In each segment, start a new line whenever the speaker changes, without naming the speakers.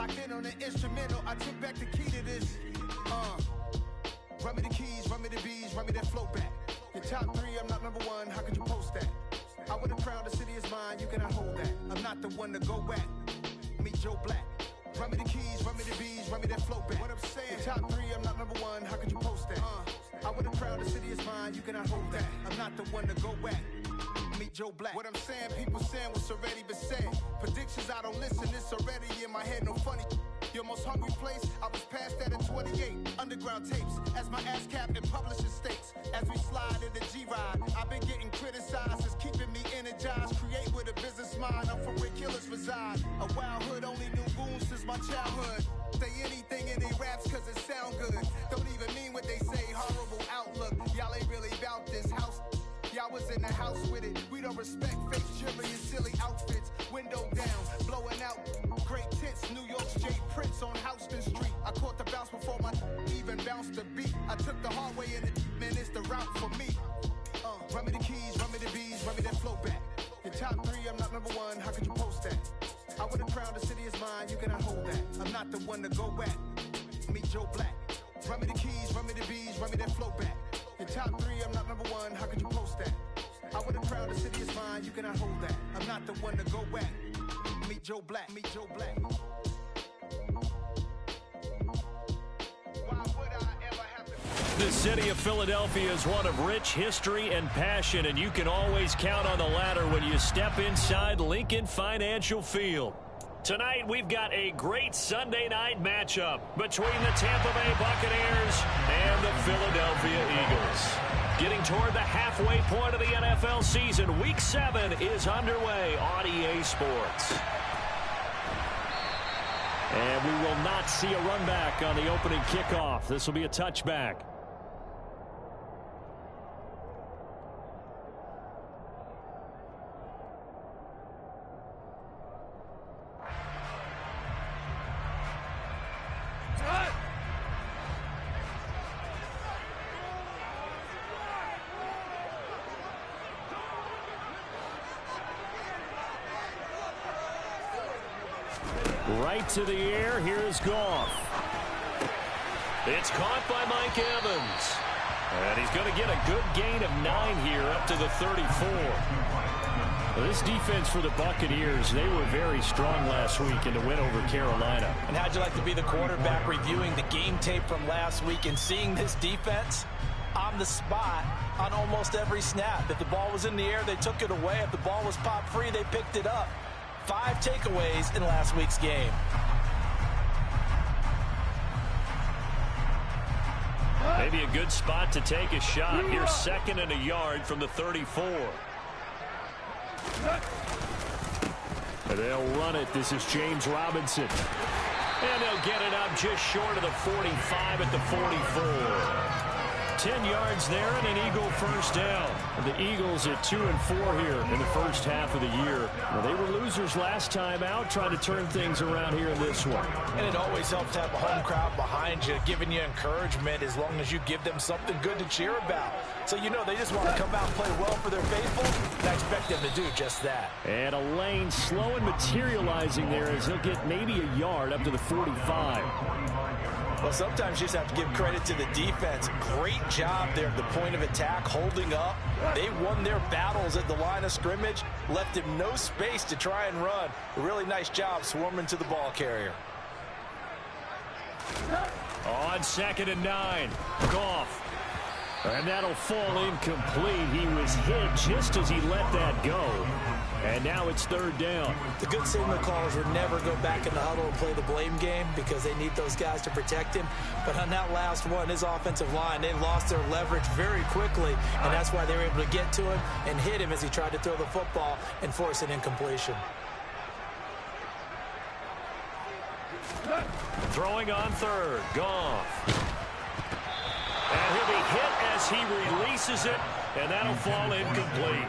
Locked in on the instrumental, I took back the key to this. Run me the keys, run me the bees, run me that flow back. Your top three, I'm not number one, how could you post that? I would've crowned the city is mine, you cannot hold that. I'm not the one to go back. Meet Joe Black. Run me the keys, run me the bees, run me that flow back. What I'm saying, your top three, I'm not number one, how could you post that? I would've crowned the city is mine, you cannot hold that. I'm not the one to go back. Meet Joe Black. What I'm saying, people saying what's already been said. Predictions, I don't listen, it's already in my head, no funny. Your most hungry place, I was past that at 28. Underground tapes, as my ass capped in publishing states. As we slide in the G-Ride, I've been getting criticized, it's keeping me energized. Create with a business mind, I'm from where killers reside. A wild hood, only knew goons since my childhood. Say anything in they raps cause it sound good. Don't even mean what they say, horrible outlook. Y'all ain't really about this house. Y'all was in the house with it. We don't respect fake jewelry and silly outfits. Window down, blowing out. Great tits, New York's Jay Prince on Houston Street. I caught the bounce before my even bounced the beat. I took the hard way in it, man, it's the route for me. Run me the keys, run me the bees, run me that flow back. Your top three, I'm not number one, how could you post that? I would've crowned the city is mine, you cannot hold that. I'm not the one to go back. Meet Joe Black. Run me the keys, run me the bees, run me that flow back. Your top three, I'm not number one, how could you post that? I would've crowned the city is mine, you cannot hold that. I'm not the one to go back. Meet Joe Black, meet Joe Black.
The city of Philadelphia is one of rich history and passion, and you can always count on the latter when you step inside Lincoln Financial Field. Tonight, we've got a great Sunday night matchup between the Tampa Bay Buccaneers and the Philadelphia Eagles. Getting toward the halfway point of the NFL season, Week 7 is underway on EA Sports. And we will not see a run back on the opening kickoff. This will be a touchback. Right to the air, here's Goff. It's caught by Mike Evans. And he's going to get a good gain of 9 here up to the 34. Well, this defense for the Buccaneers, they were very strong last week in the win over Carolina.
And how'd you like to be the quarterback reviewing the game tape from last week and seeing this defense on the spot on almost every snap? If the ball was in the air, they took it away. If the ball was pop free, they picked it up. 5 takeaways in last week's game.
Maybe a good spot to take a shot. Here's 2nd and a yard from the 34. And they'll run it. This is James Robinson. And they'll get it up just short of the 45 at the 44. 10 yards there and an Eagle first down. The Eagles at 2-4 here in the first half of the year. Well, they were losers last time out, trying to turn things around here in this one.
And it always helps to have a home crowd behind you, giving you encouragement as long as you give them something good to cheer about. So you know they just want to come out and play well for their faithful, and I expect them to do just that.
And a lane slow and materializing there as he'll get maybe a yard up to the 45.
Well, sometimes you just have to give credit to the defense. Great job there at the point of attack, holding up. They won their battles at the line of scrimmage, left him no space to try and run. A really nice job swarming to the ball carrier.
On 2nd and 9, Goff. And that'll fall incomplete. He was hit just as he let that go. And now it's 3rd down.
The good signal callers would never go back in the huddle and play the blame game because they need those guys to protect him. But on that last one, his offensive line, they lost their leverage very quickly, and that's why they were able to get to him and hit him as he tried to throw the football and force an incompletion.
Throwing on 3rd, Goff. And he'll be hit as he releases it, and that'll fall incomplete.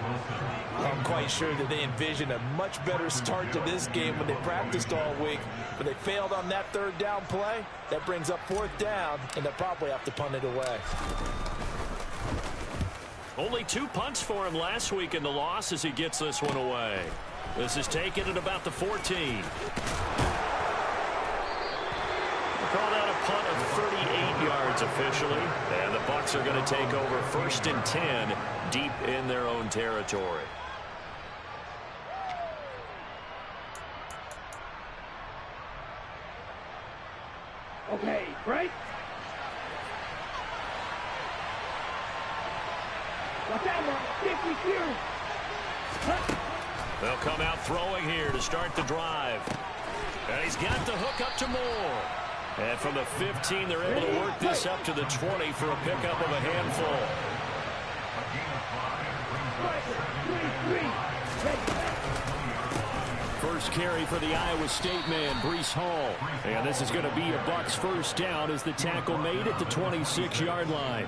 I'm quite sure that they envisioned a much better start to this game when they practiced all week, but they failed on that 3rd down play. That brings up 4th down, and they'll probably have to punt it away.
Only 2 punts for him last week in the loss as he gets this one away. This is taken at about the 14. Call that a punt of 38 yards officially. And the Bucs are going to take over 1st and 10 deep in their own territory.
Okay, break. Watch out, Mark. 50 clear.
They'll come out throwing here to start the drive. And he's got the hook up to Moore. And from the 15, they're able to work this up to the 20 for a pickup of a handful. First carry for the Iowa State man, Breece Hall. And this is going to be a Bucs first down as the tackle made at the 26-yard line.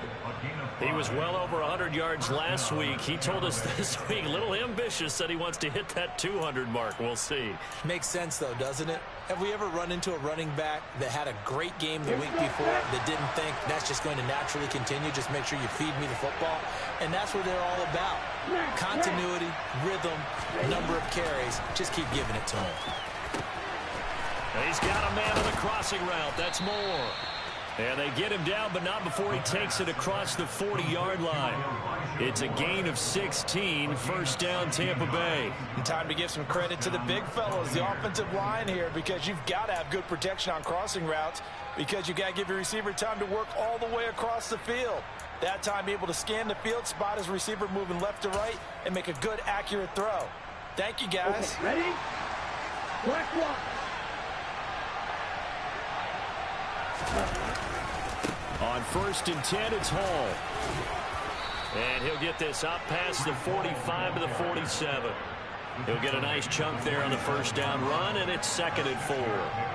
He was well over 100 yards last week. He told us this week, a little ambitious, said he wants to hit that 200 mark. We'll see.
Makes sense, though, doesn't it? Have we ever run into a running back that had a great game the week before that didn't think that's just going to naturally continue? Just make sure you feed me the football. And that's what they're all about. Continuity, rhythm, number of carries. Just keep giving it to him.
He's got a man on the crossing route. That's Moore. And they get him down, but not before he takes it across the 40-yard line. It's a gain of 16, first down Tampa Bay.
And time to give some credit to the big fellows, the offensive line here, because you've got to have good protection on crossing routes, because you've got to give your receiver time to work all the way across the field. That time able to scan the field, spot his receiver moving left to right, and make a good, accurate throw. Thank you, guys.
Okay, ready? Black block.
On 1st and 10, it's Hall. And he'll get this up past the 45 to the 47. He'll get a nice chunk there on the first down run, and it's 2nd and 4.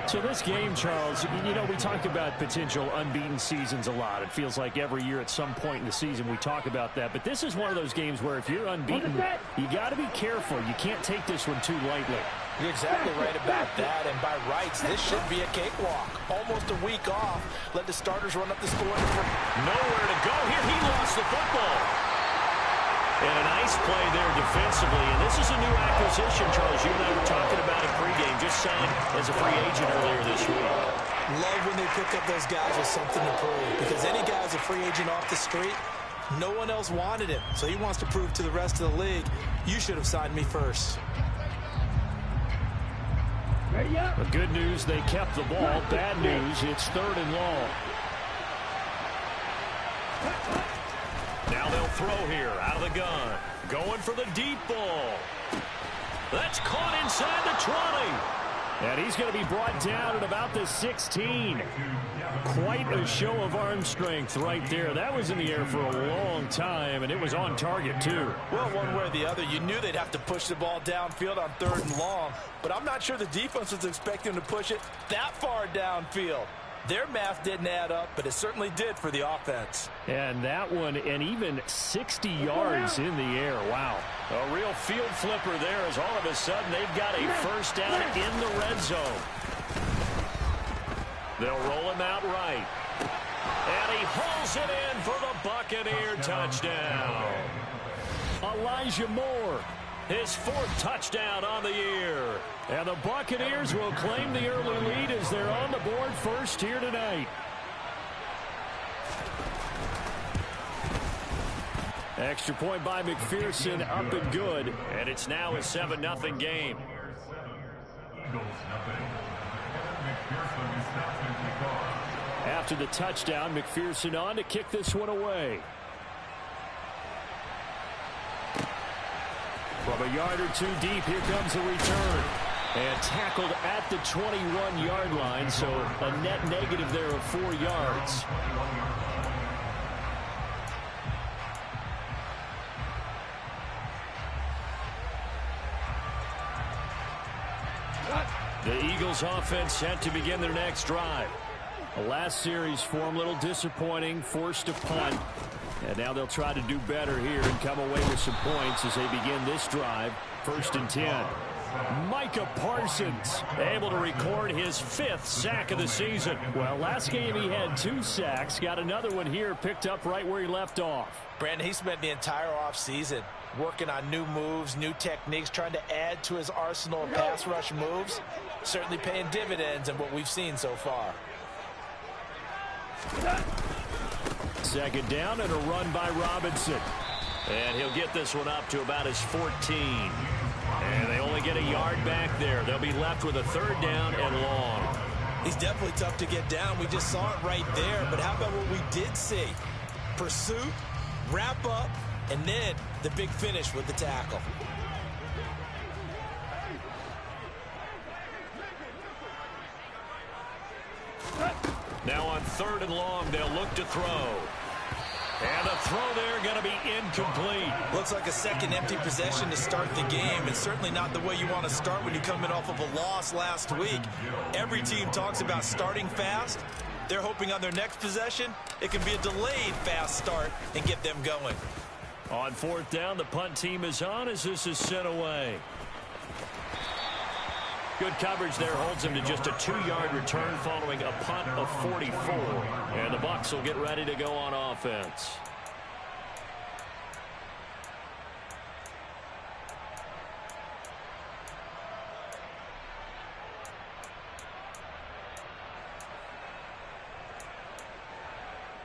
So this game, Charles, you know, we talk about potential unbeaten seasons a lot. It feels like every year at some point in the season we talk about that. But this is one of those games where if you're unbeaten, you got to be careful. You can't take this one too lightly.
You're exactly right about that, and by rights, this should be a cakewalk. Almost a week off. Let the starters run up the score.
Nowhere to go here. He lost the football. And a nice play there defensively. And this is a new acquisition, Charles. You and I were talking about it pregame. Just signed as a free agent earlier this week.
Love when they pick up those guys with something to prove. Because any guy's a free agent off the street, no one else wanted him. So he wants to prove to the rest of the league, you should have signed me first.
The good news, they kept the ball. Bad news, it's 3rd and long.
Now they'll throw here out of the gun. Going for the deep ball. That's caught inside the 20.
And he's going to be brought down at about the 16. Quite a show of arm strength right there. That was in the air for a long time, and it was on target, too.
Well, one way or the other, you knew they'd have to push the ball downfield on 3rd and long. But I'm not sure the defense was expecting to push it that far downfield. Their math didn't add up, but it certainly did for the offense.
And that one, and even 60 yards in the air. Wow.
A real field flipper there as all of a sudden they've got a first down in the red zone. They'll roll him out right. And he hauls it in for the Buccaneer touchdown.
Elijah Moore,
his 4th touchdown on the year.
And the Buccaneers will claim the early lead as they're on the board first here tonight. Extra point by McPherson, up and good.
And it's now a 7-0 game.
After the touchdown, McPherson on to kick this one away. From a yard or two deep, here comes a return. And tackled at the 21-yard line, so a net negative there of 4 yards.
The Eagles offense set to begin their next drive.
The last series for them, a little disappointing, forced a punt. And now they'll try to do better here and come away with some points as they begin this drive. 1st and 10.
Micah Parsons able to record his 5th sack of the season.
Well, last game he had 2 sacks. Got another one here, picked up right where he left off.
Brandon, he spent the entire offseason working on new moves, new techniques, trying to add to his arsenal of pass rush moves. Certainly paying dividends in what we've seen so far.
Second down and a run by Robinson. And he'll get this one up to about his 14. And they only get a yard back there. They'll be left with a third down and long.
He's definitely tough to get down. We just saw it right there. But how about what we did see? Pursuit, wrap up, and then the big finish with the tackle.
Now on third and long, they'll look to throw. And the throw there going to be incomplete.
Looks like a second empty possession to start the game, and certainly not the way you want to start when you come in off of a loss last week. Every team talks about starting fast. They're hoping on their next possession, it can be a delayed fast start and get them going.
On fourth down, the punt team is on as this is sent away. Good coverage there holds him to just a 2-yard return following a punt of 44. And the Bucs will get ready to go on offense.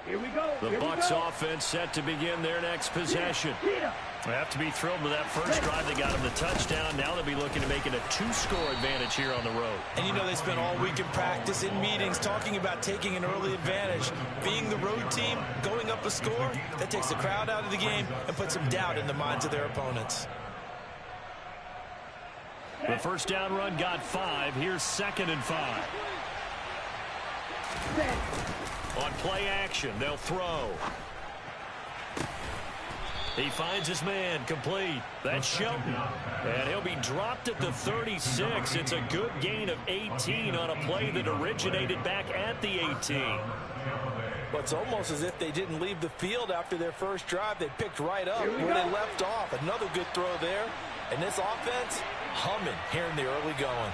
Here we go.
The Bucs offense set to begin their next possession. They have to be thrilled with that first drive. They got him the touchdown. Now they'll be looking to make it a 2-score advantage here on the road.
And you know they spent all week in practice, in meetings, talking about taking an early advantage. Being the road team, going up a score, that takes the crowd out of the game and puts some doubt in the minds of their opponents.
The first down run got 5. Here's 2nd and 5. On play action, they'll throw. He finds his man, complete. That's Shelton. And he'll be dropped at the 36. It's a good gain of 18 on a play that originated back at the 18.
But it's almost as if they didn't leave the field after their first drive. They picked right up where they left off. Another good throw there. And this offense, humming here in the early going.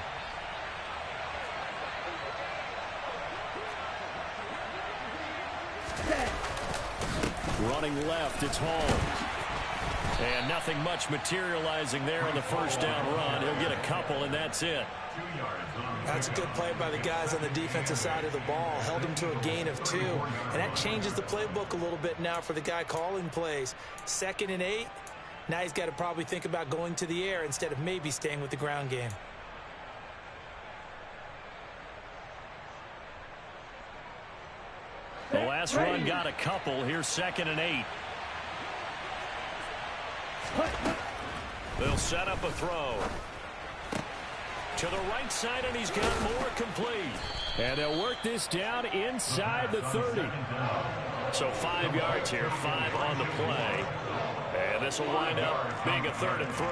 Running left, it's Hall. And nothing much materializing there on the first down run. He'll get a couple, and that's it.
That's a good play by the guys on the defensive side of the ball. Held him to a gain of 2. And that changes the playbook a little bit now for the guy calling plays. 2nd and 8. Now he's got to probably think about going to the air instead of maybe staying with the ground game.
The last run got a couple. Here's 2nd and 8. They'll set up a throw. To the right side, and he's got more, complete. And they'll work this down inside the 30. So 5 yards here, 5 on the play. And this will wind up being a 3rd and 3.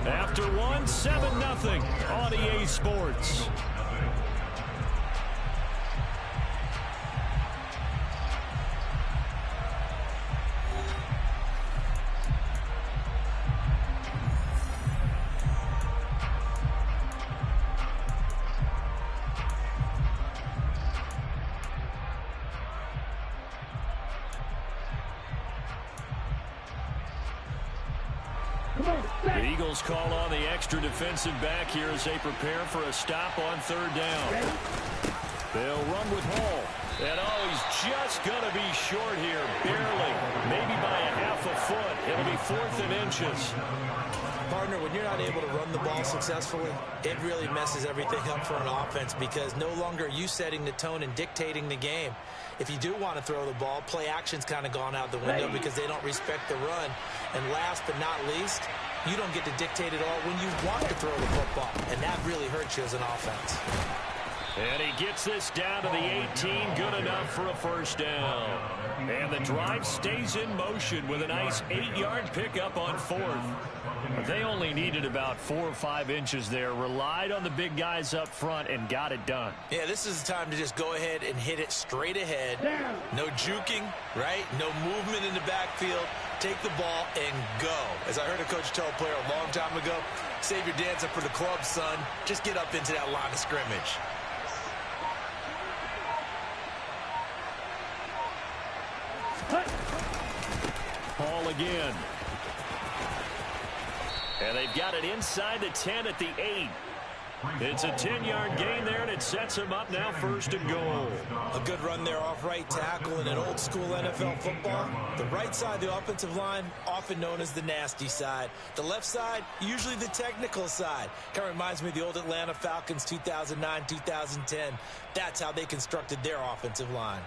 After one, 7-0 on EA Sports. The Eagles call on the extra defensive back here as they prepare for a stop on 3rd down. They'll run with Hall. And he's just going to be short here, barely, maybe by a half a foot. It'll be 4th and inches.
Partner, when you're not able to run the ball successfully, it really messes everything up for an offense because no longer are you setting the tone and dictating the game. If you do want to throw the ball, play action's kind of gone out the window because they don't respect the run. And last but not least, you don't get to dictate it all when you want to throw the football. And that really hurts you as an offense.
And he gets this down to the 18, good enough for a first down. And the drive stays in motion with a nice 8-yard pickup on 4th. They only needed about 4 or 5 inches there, relied on the big guys up front, and got it done.
Yeah, this is the time to just go ahead and hit it straight ahead. No juking, right? No movement in the backfield. Take the ball and go. As I heard a coach tell a player a long time ago, save your dancing for the club, son. Just get up into that line of scrimmage.
again. And they've got it inside the 10 at the 8. It's a 10-yard gain there, and it sets him up now 1st and goal.
A good run there off right tackle in an old-school NFL football. The right side of the offensive line, often known as the nasty side. The left side, usually the technical side. Kind of reminds me of the old Atlanta Falcons 2009-2010. That's how they constructed their offensive line.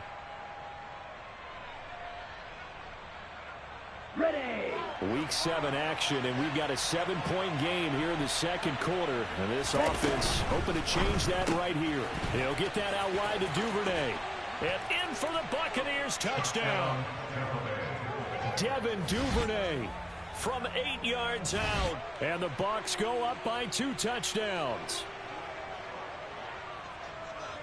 Ready.
Week 7 action, and we've got a 7-point game here in the second quarter. And this offense hoping to change that right here. He'll get that out wide to Duvernay.
And in for the Buccaneers, touchdown.
Devin Duvernay
From 8 yards out.
And the Bucs go up by 2 touchdowns.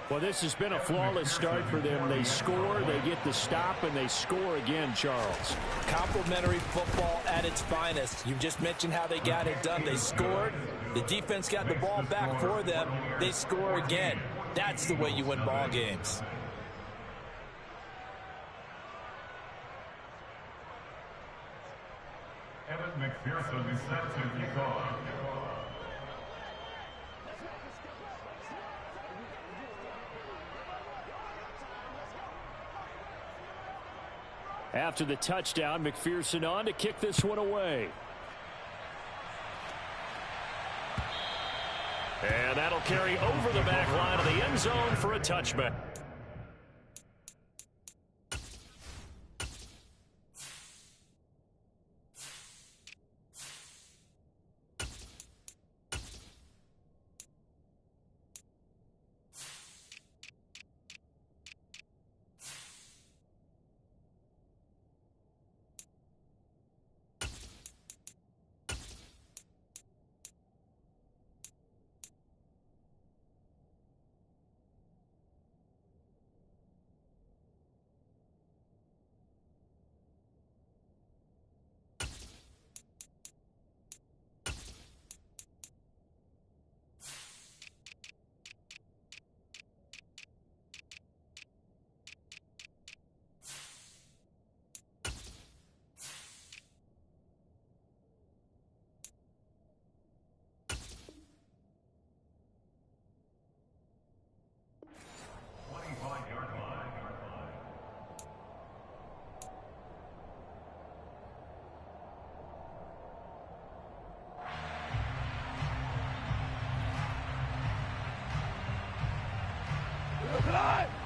Well, this has been a flawless start for them. They score, they get the stop, and they score again, Charles.
Complimentary football at its finest. You just mentioned how they got it done. They scored. The defense got the ball back for them. They score again. That's the way you win ball games.
Evan McPherson is set to kick off.
After the touchdown, McPherson on to kick this one away.
And that'll carry over the back line of the end zone for a touchback.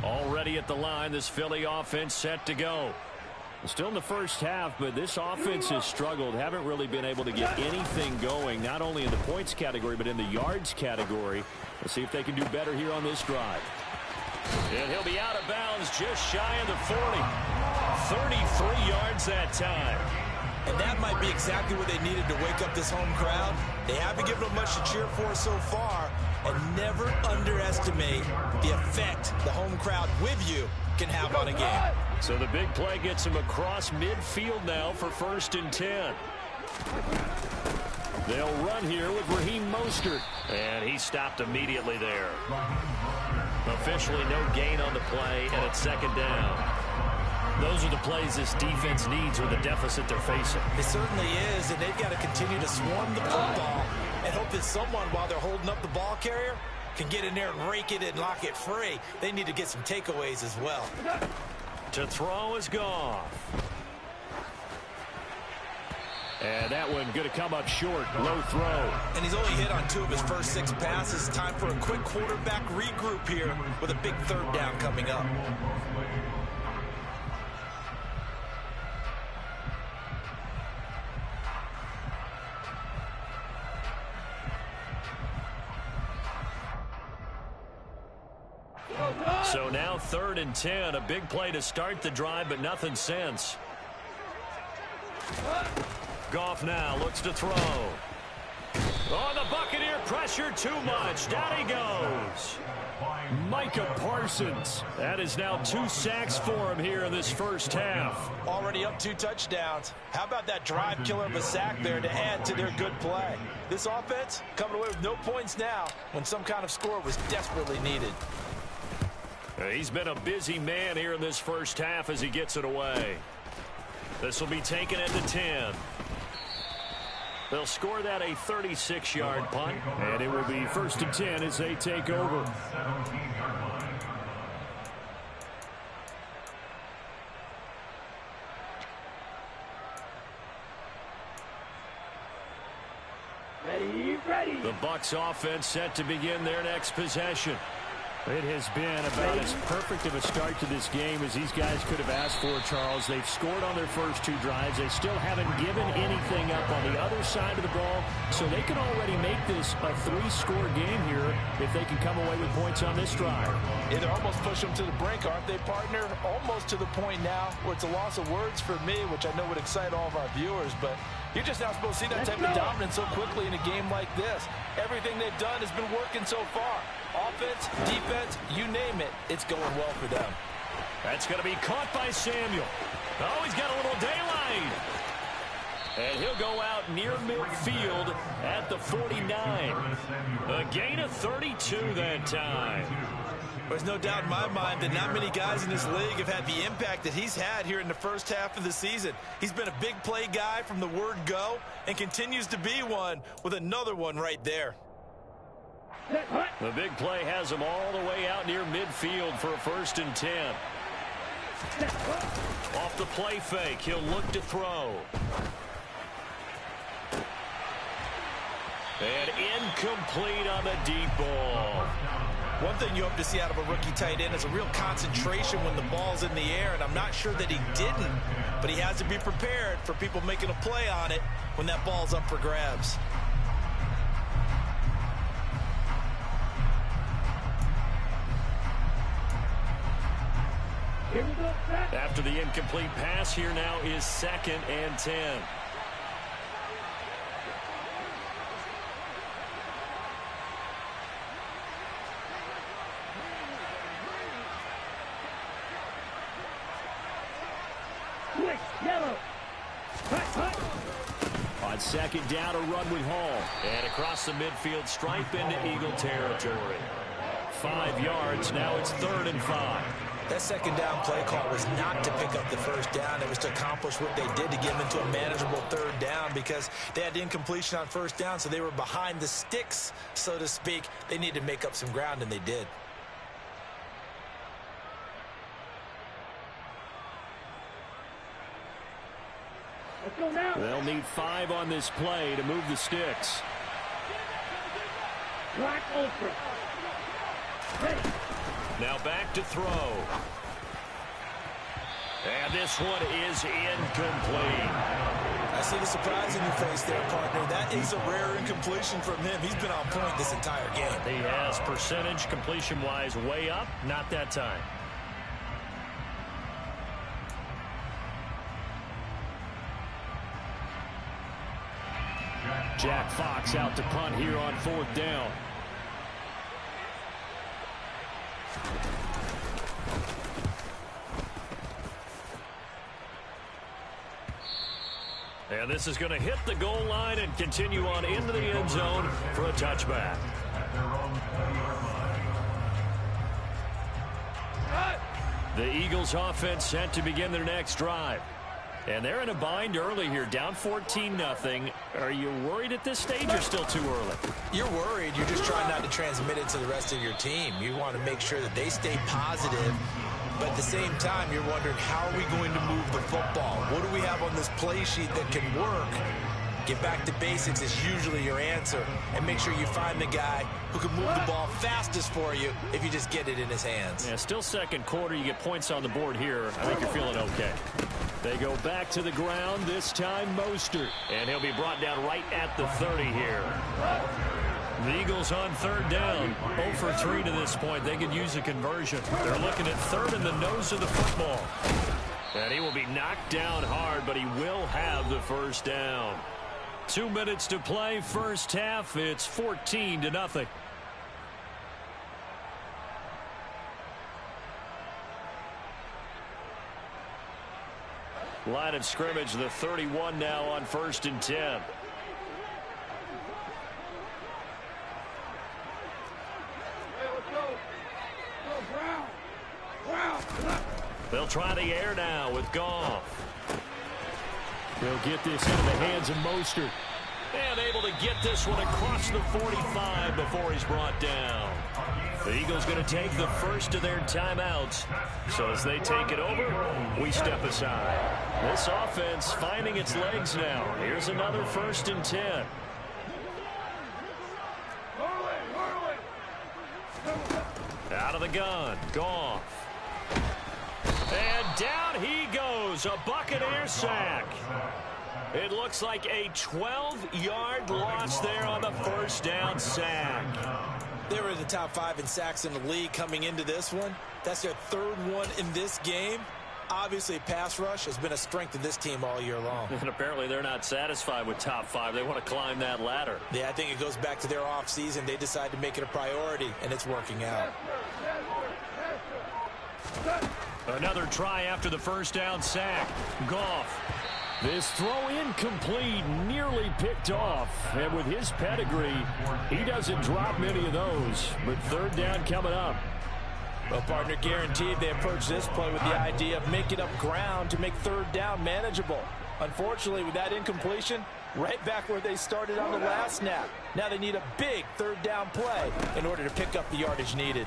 Already at the line, this Philly offense set to go.
Still in the first half, but this offense has struggled. Haven't really been able to get anything going, not only in the points category, but in the yards category. Let's see if they can do better here on this drive.
And he'll be out of bounds just shy of the 40. 33 yards that time.
And that might be exactly what they needed to wake up this home crowd. They haven't given them much to cheer for so far. And never underestimate the effect the home crowd with you can have on a game.
So the big play gets him across midfield now for 1st and 10. They'll run here with Raheem Mostert. And he stopped immediately there. Officially no gain on the play, and it's 2nd down. Those are the plays this defense needs with the deficit they're facing.
It certainly is, and they've got to continue to swarm the football and hope that someone, while they're holding up the ball carrier, can get in there and rake it and lock it free. They need to get some takeaways as well.
To throw is Goff.
And that one going to come up short. Low throw.
And he's only hit on 2 of his first 6 passes. Time for a quick quarterback regroup here with a big 3rd down coming up.
So now 3rd and 10. A big play to start the drive, but nothing since. Goff now looks to throw. Oh, the Buccaneer pressure too much. Down he goes.
Micah Parsons.
That is now 2 sacks for him here in this first half.
Already up 2 touchdowns. How about that drive killer of a sack there to add to their good play? This offense coming away with no points now when some kind of score was desperately needed.
He's been a busy man here in this first half as he gets it away. This will be taken at the 10. They'll score that a 36-yard punt.
And it will be 1st and 10 as they take over.
17-yard line.
Ready.
The Bucs offense set to begin their next possession.
It has been about as perfect of a start to this game as these guys could have asked for, Charles. They've scored on their first 2 drives. They still haven't given anything up on the other side of the ball, so they can already make this a 3-score game here if they can come away with points on this drive.
Yeah, they're almost pushing them to the brink, aren't they, partner? Almost to the point now where it's a loss of words for me, which I know would excite all of our viewers, but you're just not supposed to see that type of dominance so quickly in a game like this. Everything they've done has been working so far. Offense, defense, you name it, it's going well for them.
That's going to be caught by Samuel. Oh, he's got a little daylight. And he'll go out near midfield at the 49. A gain of 32 that time.
There's no doubt in my mind that not many guys in this league have had the impact that he's had here in the first half of the season. He's been a big play guy from the word go and continues to be one with another one right there.
The big play has him all the way out near midfield for a 1st and 10. Off the play fake, he'll look to throw. And incomplete on the deep ball.
One thing you hope to see out of a rookie tight end is a real concentration when the ball's in the air, and I'm not sure that he didn't, but he has to be prepared for people making a play on it when that ball's up for grabs.
Here we go.
After the incomplete pass, here now is 2nd and 10.
Yellow.
On 2nd down, a run with Hall. And across the midfield stripe into Eagle territory. 5 yards, now it's 3rd and 5.
That 2nd down play call was not to pick up the 1st down. It was to accomplish what they did to get them into a manageable 3rd down because they had incompletion on 1st down, so they were behind the sticks, so to speak. They needed to make up some ground, and they did.
Let's go now.
They'll need 5 on this play to move the sticks.
Black Ultra. Ready.
Now back to throw. And this one is incomplete.
I see the surprise in your face there, partner. That is a rare incompletion from him. He's been on point this entire game.
He has percentage completion-wise way up. Not that time.
Jack Fox out to punt here on 4th down.
And this is going to hit the goal line and continue on into the end zone for a touchback. The Eagles offense set to begin their next drive. And they're in a bind early here, down 14-0. Are you worried at this stage or still too early?
You're worried. You're just trying not to transmit it to the rest of your team. You want to make sure that they stay positive. But at the same time, you're wondering, how are we going to move the football? What do we have on this play sheet that can work? Get back to basics is usually your answer. And make sure you find the guy who can move the ball fastest for you if you just get it in his hands.
Yeah, still 2nd quarter. You get points on the board here. I think you're feeling okay. They go back to the ground, this time Mostert. And he'll be brought down right at the 30 here. The Eagles on 3rd down. 0 for 3 to this point. They could use a conversion. They're looking at 3rd in the nose of the football. And he will be knocked down hard, but he will have the 1st down. 2 minutes to play, first half. It's 14-0. Line of scrimmage, the 31 now on 1st and 10. They'll try the air now with Goff.
He'll get this into the hands of Mostert.
And able to get this one across the 45 before he's brought down. The Eagles going to take the first of their timeouts. So as they take it over, we step aside. This offense finding its legs now. Here's another 1st and 10. Out of the gun. Goff. And down he goes. A Buccaneer sack. It looks like a 12-yard loss there on the 1st down sack.
They were in the top 5 in sacks in the league coming into this one. That's their 3rd one in this game. Obviously, pass rush has been a strength of this team all year long.
And apparently they're not satisfied with top 5. They want to climb that ladder.
Yeah, I think it goes back to their offseason. They decided to make it a priority, and it's working out.
Another try after the 1st down sack. Goff.
This throw incomplete, nearly picked off. And with his pedigree, he doesn't drop many of those. But 3rd down coming up.
Well, partner, guaranteed they approach this play with the idea of making up ground to make 3rd down manageable. Unfortunately, with that incompletion, right back where they started on the last snap. Now they need a big 3rd down play in order to pick up the yardage needed.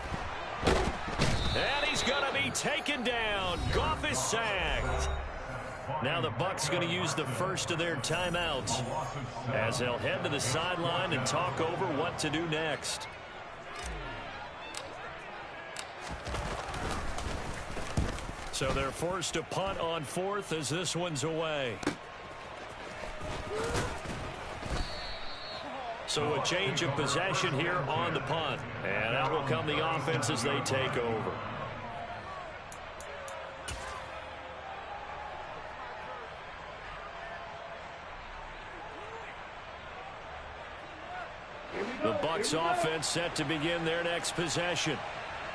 And he's going to be taken down. Goff is sacked. Now the Bucs going to use the first of their timeouts as they'll head to the sideline and talk over what to do next. So they're forced to punt on 4th as this one's away. So a change of possession here on the punt. And out will come the offense as they take over. The Bucs offense set to begin their next possession.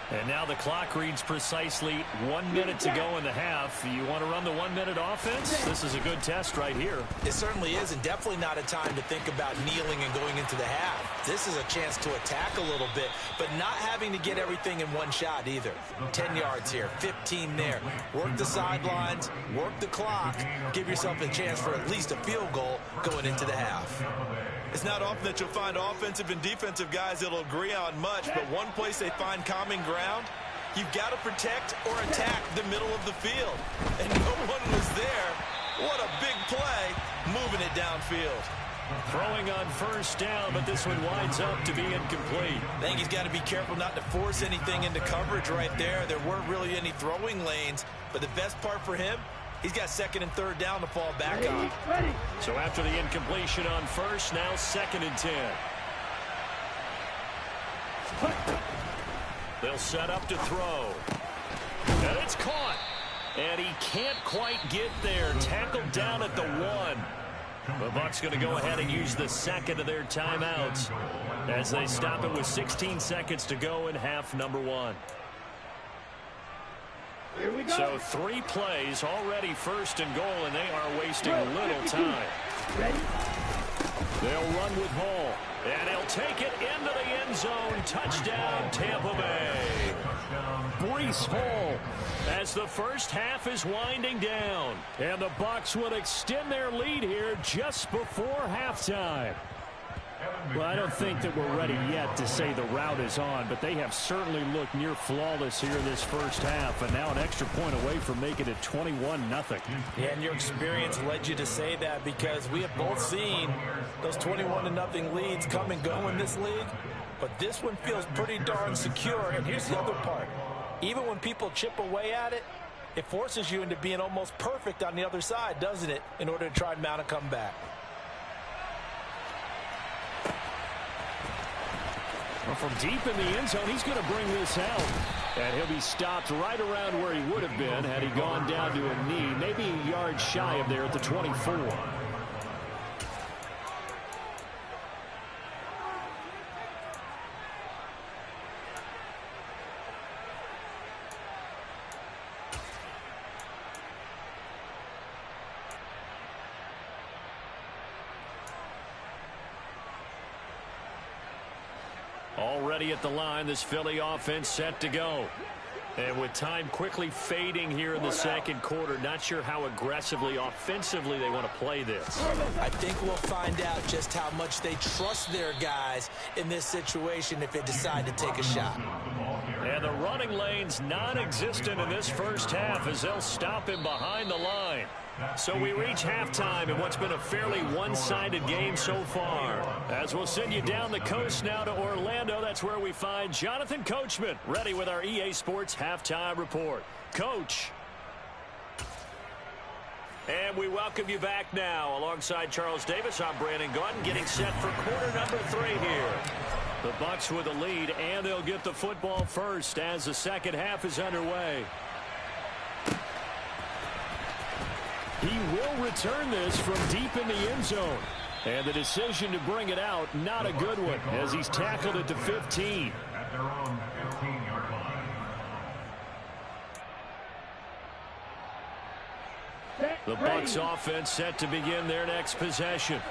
And now the clock reads precisely 1 minute to go in the half. You want to run the 1-minute offense? This is a good test right here.
It certainly is, and definitely not a time to think about kneeling and going into the half. This is a chance to attack a little bit, but not having to get everything in one shot either. 10 yards here, 15 there. Work the sidelines, work the clock, give yourself a chance for at least a field goal going into the half.
It's not often that you'll find offensive and defensive guys that'll agree on much, but one place they find common ground, you've got to protect or attack the middle of the field. And no one was there. What a big play, moving it downfield.
Throwing on 1st down, but this one winds up to be incomplete.
I think he's got to be careful not to force anything into coverage right there. There weren't really any throwing lanes, but the best part for him, he's got 2nd and 3rd down to fall back on.
So after the incompletion on 1st, now 2nd and 10. They'll set up to throw. And it's caught. And he can't quite get there. Tackled down at the 1. The Bucs going to go ahead and use the 2nd of their timeouts as they stop it with 16 seconds to go in half number 1. So 3 plays already 1st and goal, and they are wasting little time. They'll run with Hall, and he'll take it into the end zone. Touchdown, Tampa Bay. Breece Hall as the first half is winding down. And the Bucs will extend their lead here just before halftime.
Well, I don't think that we're ready yet to say the route is on, but they have certainly looked near flawless here in this first half, and now an extra point away from making it 21-0.
Yeah, and your experience led you to say that because we have both seen those 21-0 leads come and go in this league, but this one feels pretty darn secure, and here's the other part. Even when people chip away at it, it forces you into being almost perfect on the other side, doesn't it, in order to try and mount a comeback.
Well, from deep in the end zone, he's going to bring this out. And he'll be stopped right around where he would have been had he gone down to a knee, maybe a yard shy of there at the 24. Already at the line, this Philly offense set to go.
And with time quickly fading here in the second quarter, not sure how aggressively, offensively they want to play this.
I think we'll find out just how much they trust their guys in this situation if they decide to take a shot.
And the running lane's non-existent in this first half as they'll stop him behind the line. So we reach halftime in what's been a fairly one-sided game so far. As we'll send you down the coast now to Orlando, that's where we find Jonathan Coachman ready with our EA Sports Halftime Report. Coach. And we welcome you back now. Alongside Charles Davis, I'm Brandon Gaudin getting set for quarter number 3 here. The Bucs with the lead, and they'll get the football first as the second half is underway. He will return this from deep in the end zone. And the decision to bring it out, not a good one, as he's tackled at the 15.
At their own 15-yard line.
The Bucs offense set to begin their next possession.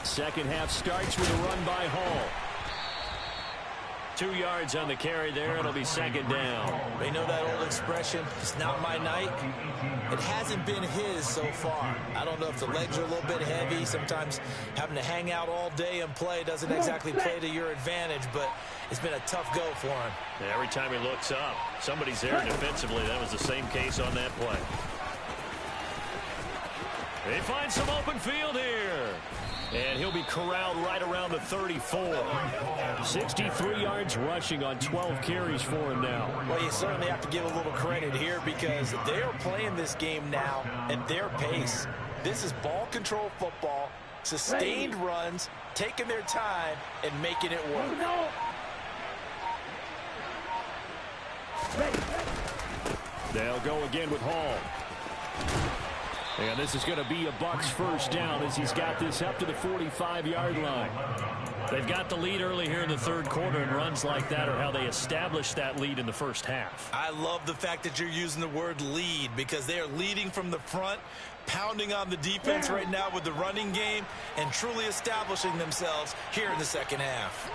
Second half starts with a run by Hall. 2 yards on the carry there. It'll be second down.
They know that old expression, it's not my night. It hasn't been his so far. I don't know if the legs are a little bit heavy. Sometimes having to hang out all day and play doesn't exactly play to your advantage, but it's been a tough go for him.
Every time he looks up, somebody's there defensively. That was the same case on that play. They find some open field here. And he'll be corralled right around the 34. 63 yards rushing on 12 carries for him now.
Well, you certainly have to give a little credit here because they are playing this game now at their pace. This is ball control football, sustained runs, taking their time, and making it work.
They'll go again with Hall. And this is going to be a Bucs first down as he's got this up to the 45-yard line. They've got the lead early here in the third quarter, and runs like that are how they established that lead in the first half.
I love the fact that you're using the word lead because they are leading from the front, pounding on the defense right now with the running game, and truly establishing themselves here in the second half.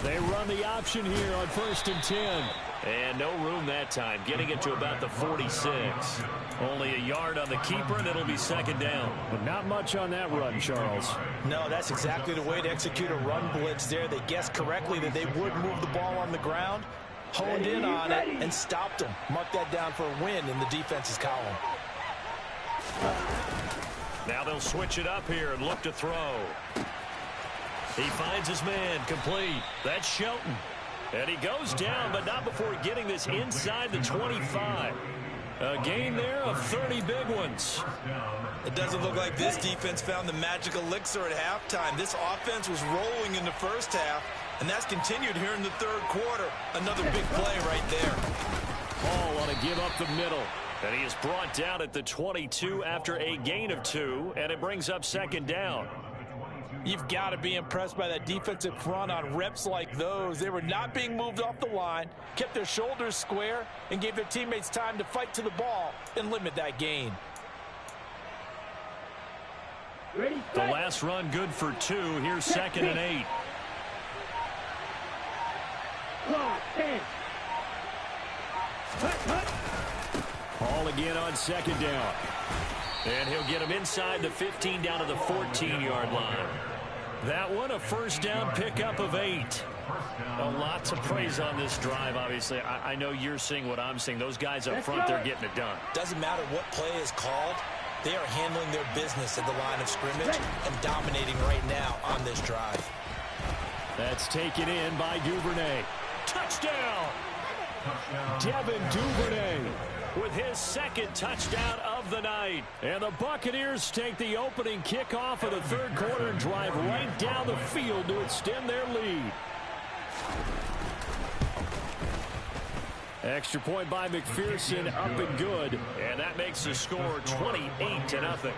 They run the option here on 1st and 10. And no room that time, getting it to about the 46. Only a yard on the keeper, and it'll be second down.
But not much on that run, Charles.
No, that's exactly the way to execute a run blitz there. They guessed correctly that they would move the ball on the ground, honed in on it, and stopped them. Mark that down for a win in the defense's column.
Now they'll switch it up here and look to throw. He finds his man, complete. That's Shelton. And he goes down, but not before getting this inside the 25. A gain there of 30 big ones.
It doesn't look like this defense found the magic elixir at halftime. This offense was rolling in the first half, and that's continued here in the third quarter. Another big play right there.
Hall want to give up the middle. And he is brought down at the 22 after a gain of 2, and it brings up second down.
You've got to be impressed by that defensive front on reps like those. They were not being moved off the line, kept their shoulders square, and gave their teammates time to fight to the ball and limit that gain.
The last run good for 2. Here's second and 8. Hall again on second down. And he'll get him inside the 15 down to the 14-yard line. That one, a first down pickup of 8. A lot to praise on this drive, obviously. I know you're seeing what I'm seeing. Those guys up front, they're getting it done.
Doesn't matter what play is called. They are handling their business at the line of scrimmage and dominating right now on this drive.
That's taken in by Duvernay. Touchdown! Devin Duvernay with his second touchdown of the night. And the Buccaneers take the opening kickoff of the third quarter and drive right down the field to extend their lead. Extra point by McPherson, up and good. And that makes the score 28-0.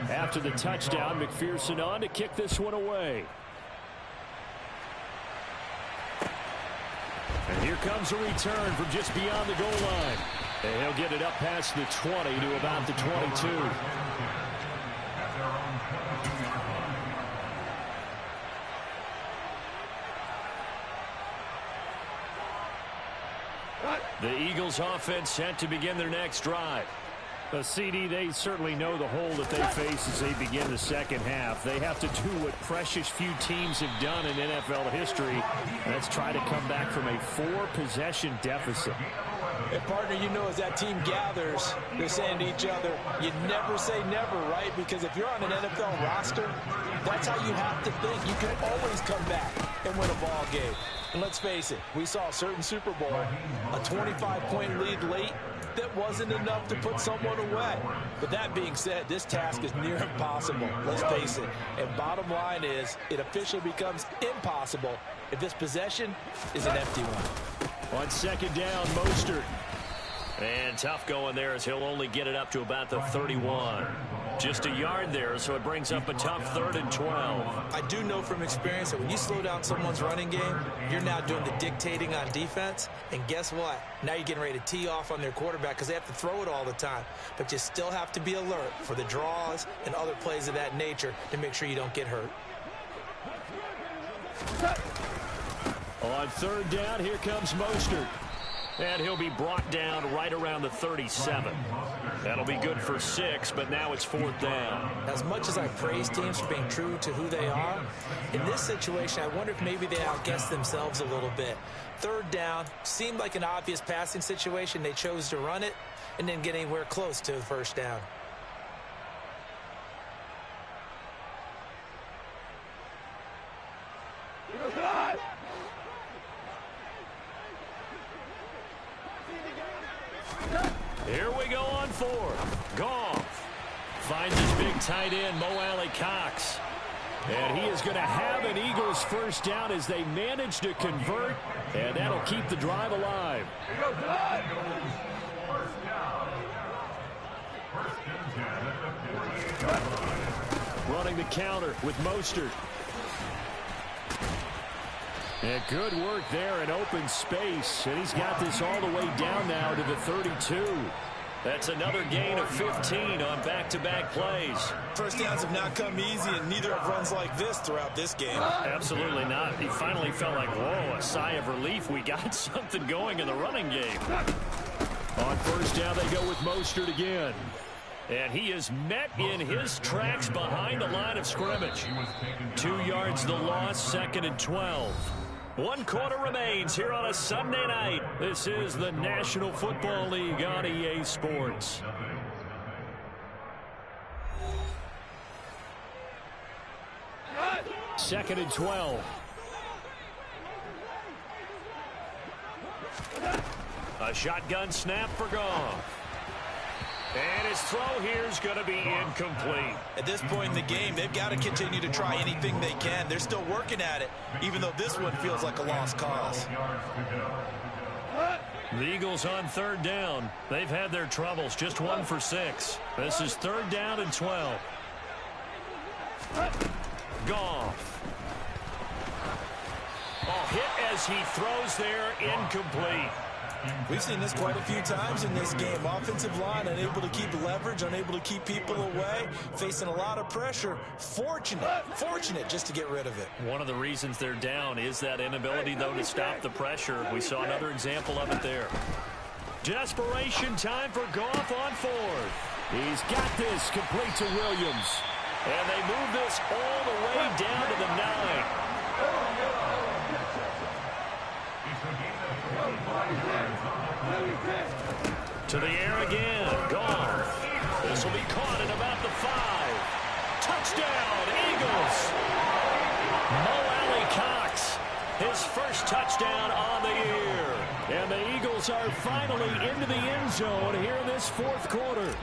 After the touchdown, McPherson on to kick this one away. And here comes a return from just beyond the goal line. And he'll get it up past the 20 to about the 22. The Eagles offense set to begin their next drive.
CD, they certainly know the hole that they face as they begin the second half. They have to do what precious few teams have done in NFL history. Let's try to come back from a 4-possession deficit.
And partner, you know, as that team gathers, they're saying to each other, you never say never, right? Because if you're on an NFL roster, that's how you have to think. You can always come back and win a ball game. And let's face it, we saw a certain Super Bowl, a 25-point lead late, that wasn't enough to put someone away. But that being said, this task is near impossible, let's face it. And bottom line is, it officially becomes impossible if this possession is an empty one.
On second down, Mostert. And tough going there as he'll only get it up to about the 31. Just a yard there, so it brings up a tough 3rd and 12.
I do know from experience that when you slow down someone's running game, you're now doing the dictating on defense. And guess what? Now you're getting ready to tee off on their quarterback because they have to throw it all the time. But you still have to be alert for the draws and other plays of that nature to make sure you don't get hurt.
On 3rd down, here comes Mostert. And he'll be brought down right around the 37. That'll be good for 6, but now it's 4th down.
As much as I praise teams for being true to who they are, in this situation, I wonder if maybe they outguessed themselves a little bit. 3rd down seemed like an obvious passing situation. They chose to run it and didn't get anywhere close to the 1st down.
Here we go on 4th. Goff finds his big tight end, Mo Alley-Cox. And he is going to have an Eagles 1st down as they manage to convert, and that'll keep the drive alive. Running the counter with Mostert. And good work there in open space. And he's got this all the way down now to the 32. That's another gain of 15 on back-to-back plays.
1st downs have not come easy, and neither have runs like this throughout this game.
Absolutely not. He finally felt like, whoa, a sigh of relief. We got something going in the running game. On 1st down, they go with Mostert again. And he is met in his tracks behind the line of scrimmage. 2 yards the loss, 2nd and 12. 1 quarter remains here on a Sunday night. This is the National Football League on EA Sports. Second and 12. A shotgun snap for Goff. And his throw here is going to be incomplete.
At this point in the game, they've got to continue to try anything they can. They're still working at it, even though this one feels like a lost cause.
The Eagles on 3rd down. They've had their troubles, just 1 for 6. This is 3rd down and 12. Goff. Oh, hit as he throws there, incomplete.
We've seen this quite a few times in this game. Offensive line unable to keep leverage, unable to keep people away, facing a lot of pressure. Fortunate just to get rid of it.
One of the reasons they're down is that inability, though, to stop the pressure. We saw another example of it there. Desperation time for Goff on 4th. He's got this complete to Williams. And they move this all the way down to the 9. To the air again. Goff. This will be caught at about the 5. Touchdown, Eagles. Mo Alley-Cox, his 1st touchdown on the year. And the Eagles are finally into the end zone here in this 4th quarter.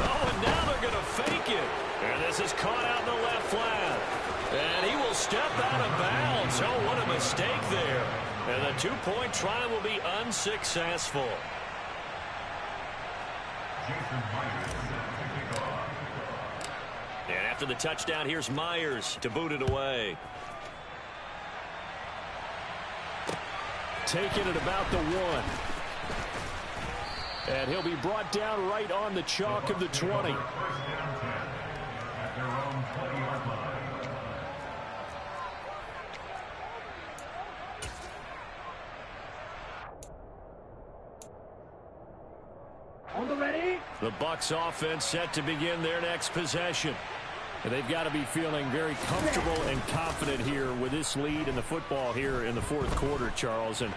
Oh, and now they're going to fake it. And this is caught out in the left flat. And he will step out of bounds. Oh, what a mistake there. And the 2-point try will be unsuccessful. And after the touchdown, here's Myers to boot it away. Taking it about the 1. And he'll be brought down right on the chalk of the 20.
On the ready.
The Bucs offense set to begin their next possession.
And they've got to be feeling very comfortable and confident here with this lead in the football here in the fourth quarter, Charles. And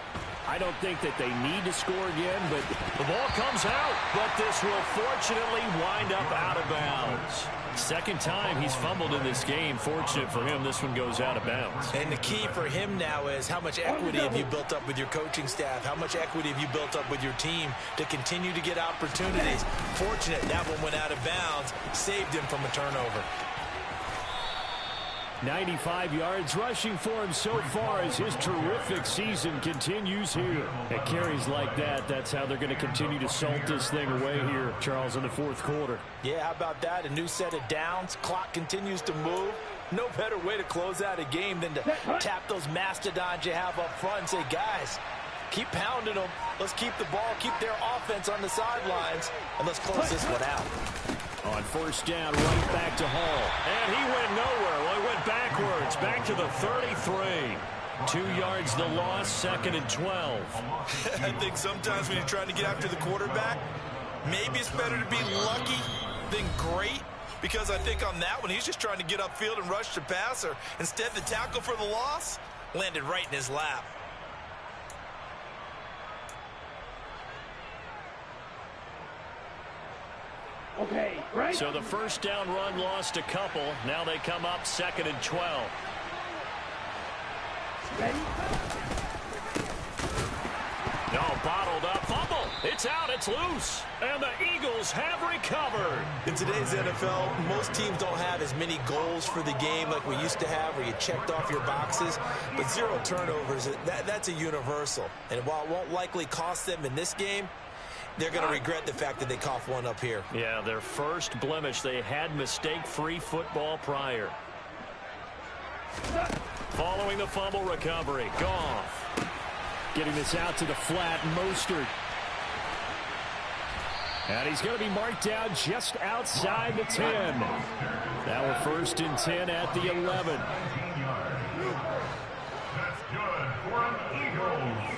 I don't think that they need to score again, but
the ball comes out. But this will fortunately wind up out of bounds. Second time he's fumbled in this game. Fortunate for him, this one goes out of bounds.
And the key for him now is how much equity have you built up with your coaching staff? How much equity have you built up with your team to continue to get opportunities? Fortunate that one went out of bounds, saved him from a turnover.
95 yards rushing for him so far as his terrific season continues here. At carries like that, that's how they're going to continue to salt this thing away here, Charles, in the fourth quarter.
Yeah, how about that? A new set of downs. Clock continues to move. No better way to close out a game than to tap those mastodons you have up front and say, guys, keep pounding them. Let's keep the ball, keep their offense on the sidelines, and let's close this one out.
On first down, right back to Hall.
And he went nowhere. Well, he went backwards, back to the 33. 2 yards the loss, second and 12.
I think sometimes when you're trying to get after the quarterback, maybe it's better to be lucky than great, because I think on that one, he's just trying to get upfield and rush the passer. Instead, the tackle for the loss landed right in his lap.
Okay, right.
So the first down run lost a couple. Now they come up second and 12.
Ready.
No, bottled up. Fumble. It's out. It's loose. And the Eagles have recovered.
In today's NFL, most teams don't have as many goals for the game like we used to have, where you checked off your boxes. But 0 turnovers, that's a universal. And while it won't likely cost them in this game, they're going to regret the fact that they coughed one up here.
Yeah, their first blemish. They had mistake-free football prior. Following the fumble recovery, Goff.
Getting this out to the flat, Mostert. And he's going to be marked down just outside the 10. Now we're first and 10 at the 11.
That's good for an Eagles.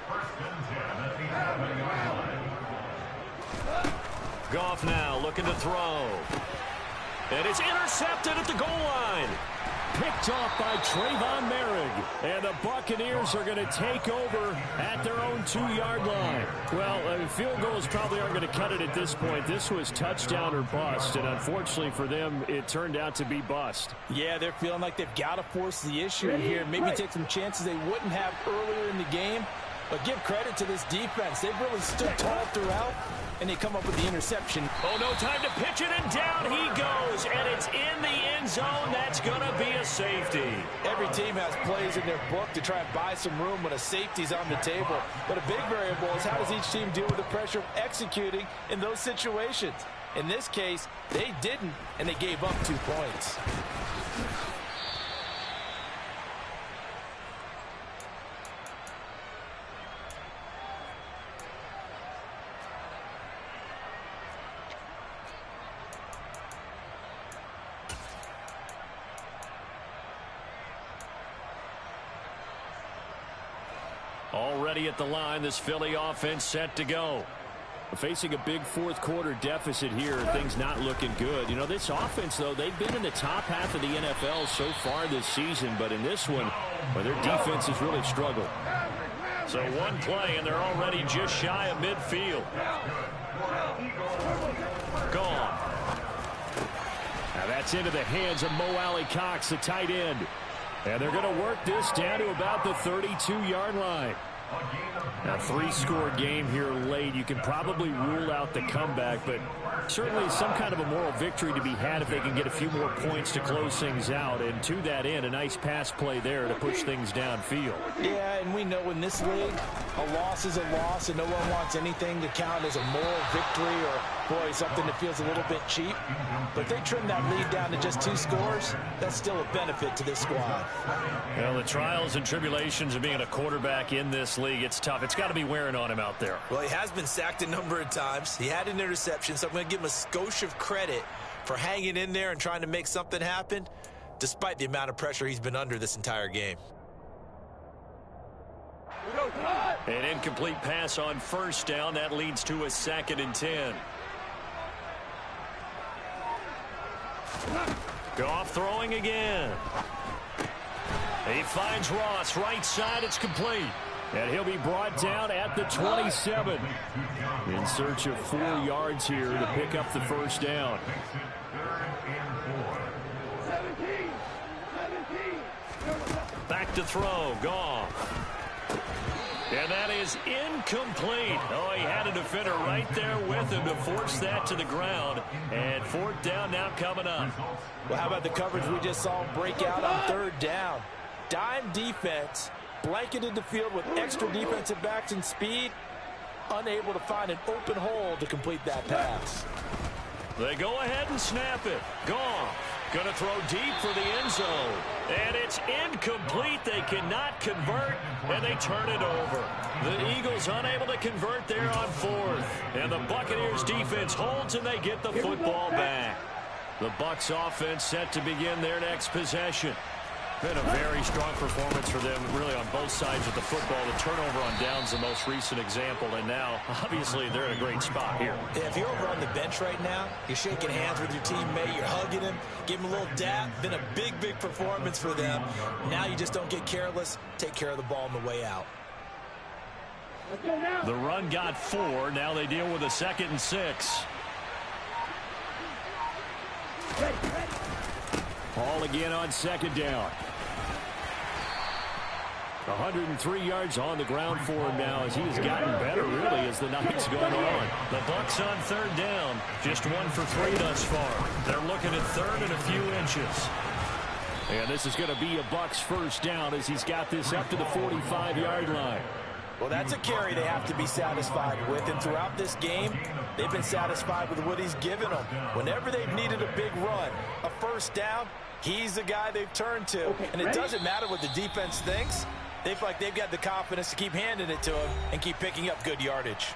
First and 10 at the 11-yard line.
Goff now looking to throw. And it's intercepted at the goal line.
Picked off by Trayvon Merrick. And the Buccaneers are going to take over at their own 2-yard line. Well, field goals probably aren't going to cut it at this point. This was touchdown or bust, and unfortunately for them, it turned out to be bust.
Yeah, they're feeling like they've got to force the issue here. Maybe take some chances they wouldn't have earlier in the game. But give credit to this defense. They've really stood tall throughout, and they come up with the interception.
Oh, no time to pitch it, and down he goes, and it's in the end zone. That's going to be a safety.
Every team has plays in their book to try and buy some room when a safety's on the table. But a big variable is how does each team deal with the pressure of executing in those situations. In this case, they didn't, and they gave up 2 points.
Already at the line, this Philly offense set to go.
Facing a big fourth quarter deficit here, things not looking good. You know, this offense, though, they've been in the top half of the NFL so far this season, but in this one, well, their defense has really struggled.
So one play, and they're already just shy of midfield. Gone.
Now that's into the hands of Mo Alley-Cox, the tight end. And they're going to work this down to about the 32-yard line. Now, 3-score game here late. You can probably rule out the comeback, but certainly some kind of a moral victory to be had if they can get a few more points to close things out. And to that end, a nice pass play there to push things downfield.
Yeah, and we know in this league, a loss is a loss, and no one wants anything to count as a moral victory or, boy, something that feels a little bit cheap. But if they trim that lead down to just 2 scores, that's still a benefit to this squad.
Well, the trials and tribulations of being a quarterback in this league, it's tough. It's got to be wearing on him out there.
Well, he has been sacked a number of times. He had an interception, so I'm going to give him a skosh of credit for hanging in there and trying to make something happen, despite the amount of pressure he's been under this entire game.
An incomplete pass on first down. That leads to a 2nd and 10. Goff throwing again. He finds Ross right side. It's complete. And he'll be brought down at the 27. In search of 4 yards here to pick up the first down. Back to throw. Goff. And that is incomplete. Oh, he had a defender right there with him to force that to the ground. And 4th down now coming up.
Well, how about the coverage we just saw him break out on 3rd down? Dime defense, blanketed the field with extra defensive backs and speed, unable to find an open hole to complete that pass.
They go ahead and snap it. Goff going to throw deep for the end zone. And it's incomplete. They cannot convert, and they turn it over. The Eagles unable to convert there on 4th. And the Buccaneers defense holds, and they get the football back. The Bucs offense set to begin their next possession. Been a very strong performance for them, really, on both sides of the football. The turnover on downs, the most recent example, and now, obviously, they're in a great spot here.
Yeah, if you're over on the bench right now, you're shaking hands with your teammate, you're hugging him, give him a little dap. Been a big, big performance for them. Now you just don't get careless. Take care of the ball on the way out.
The run got 4. Now they deal with a 2nd and 6.
Ball again on 2nd down. 103 yards on the ground for him now as he has gotten better, really, as the night's going on.
The Bucs on 3rd down. Just 1 for 3 thus far. They're looking at 3rd and a few inches.
And this is going to be a Bucs first down as he's got this up to the 45-yard line.
Well, that's a carry they have to be satisfied with. And throughout this game, they've been satisfied with what he's given them. Whenever they've needed a big run, a first down, he's the guy they've turned to. And it doesn't matter what the defense thinks. They feel like they've got the confidence to keep handing it to him and keep picking up good yardage.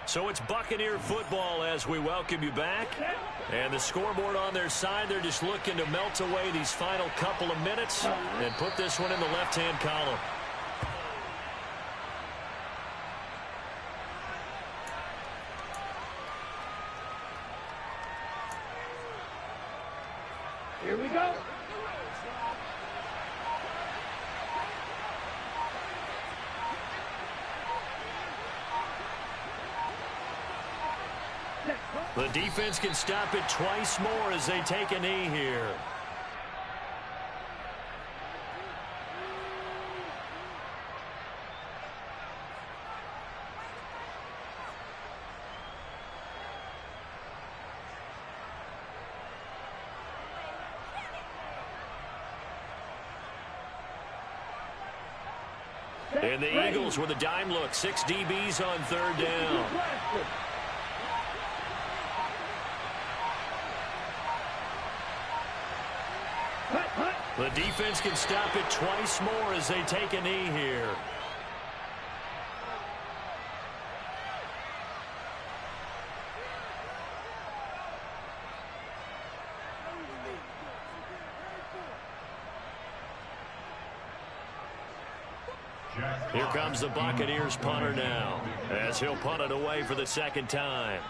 So it's Buccaneer football as we welcome you back. And the scoreboard on their side, they're just looking to melt away these final couple of minutes and put this one in the left-hand column.
Here we go.
The defense can stop it twice more as they take a knee here. And the Eagles with a dime look. 6 DBs on 3rd down. The defense can stop it twice more as they take a knee here. Here comes the Buccaneers punter now as he'll punt it away for the 2nd time.